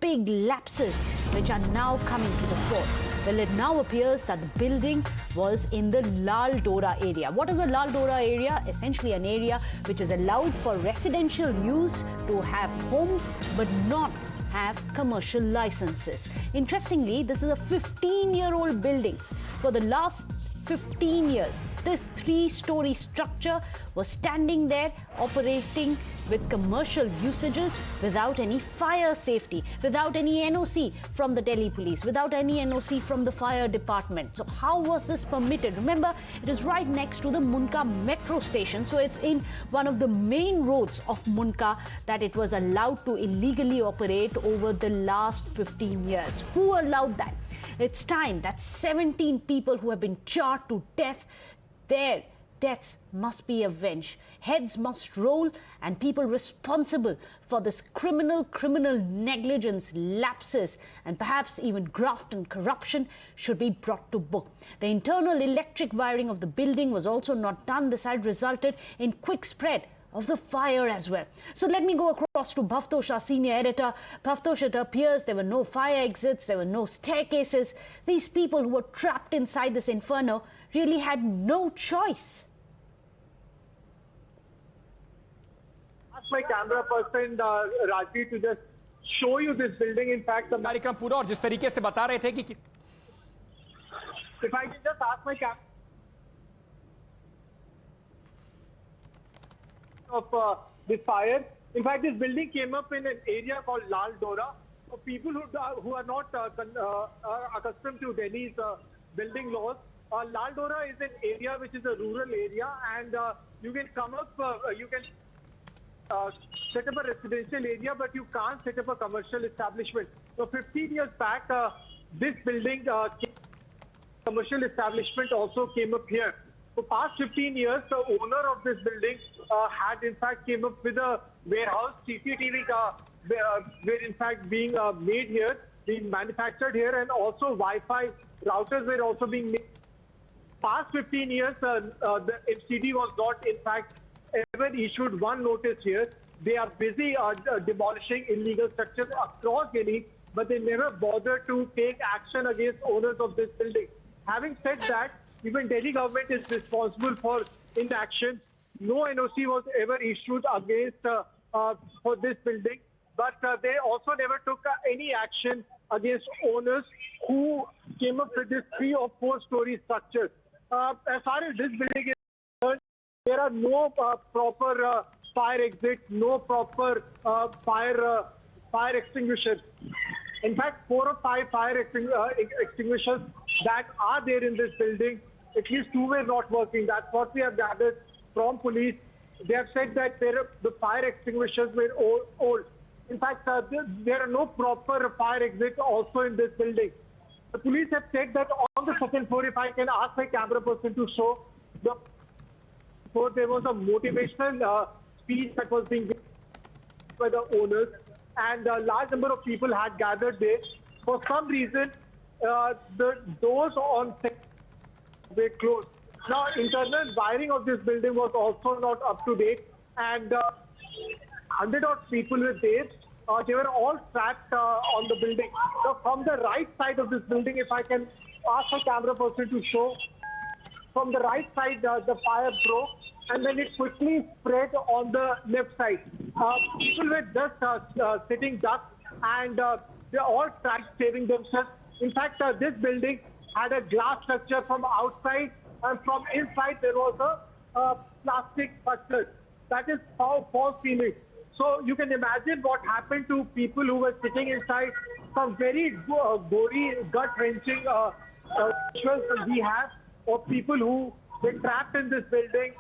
big lapses which are now coming to the fore. Well, it now appears that the building was in the Lal Dora area. What is a Lal Dora area? Essentially an area which is allowed for residential use to have homes but not have commercial licenses. Interestingly, this is a 15-year-old building. For the last 15 years, this 3-story structure was standing there operating with commercial usages without any fire safety, without any NOC from the Delhi police, without any NOC from the fire department. So how was this permitted? Remember, it is right next to the Mundka metro station. So it's in one of the main roads of Mundka that it was allowed to illegally operate over the last 15 years. Who allowed that? It's time that 17 people who have been charred to death, their deaths must be avenged. Heads must roll, and people responsible for this criminal negligence, lapses, and perhaps even graft and corruption should be brought to book. The internal electric wiring of the building was also not done. This had resulted in quick spread of the fire as well. So let me go across to Bhavtosh, our senior editor. Bhavtosh, it appears there were no fire exits, there were no staircases. These people who were trapped inside this inferno really had no choice. Ask my camera person, Rajvi, to just show you this building. In fact, the कार्यक्रम पूरा और जिस तरीके से बता रहे थे कि if I can just ask my camera of this fire. In fact, this building came up in an area called Lal Dora. For people who are not accustomed to Delhi's building laws, Lal Dora is an area which is a rural area, and you can come up, you can set up a residential area, but you can't set up a commercial establishment. So 15 years back, this building, commercial establishment also came up here. For past 15 years, the owner of this building had in fact came up with a warehouse, CCTV were in fact being made here, being manufactured here, and also Wi-Fi routers were also being made. Past 15 years, the MCD was not in fact ever issued one notice here. They are busy demolishing illegal structures across Delhi, but they never bothered to take action against owners of this building. Having said that, even Delhi government is responsible for inaction. No NOC was ever issued against for this building, but they also never took any action against owners who came up with this 3- or 4-story structure. As far as this building is concerned, there are no proper fire exits, no proper fire extinguishers. In fact, 4 or 5 fire extinguishers that are there in this building, at least 2 were not working. That's what we have gathered from police. They have said that the fire extinguishers were old. In fact, there are no proper fire exits also in this building. The police have said that on the second floor, if I can ask my camera person to show, there was a motivational speech that was being given by the owners, and a large number of people had gathered there. For some reason, the doors on were closed. Now, internal wiring of this building was also not up to date, and 100-odd people were there. They were all trapped on the building. So from the right side of this building, if I can ask the camera person to show, from the right side, the fire broke, and then it quickly spread on the left side. People were just sitting ducks, and they all tried saving themselves. In fact, this building had a glass structure from outside, and from inside there was a plastic structure. That is how false ceiling. So you can imagine what happened to people who were sitting inside. Some very gory, gut-wrenching visuals we have of people who were trapped in this building.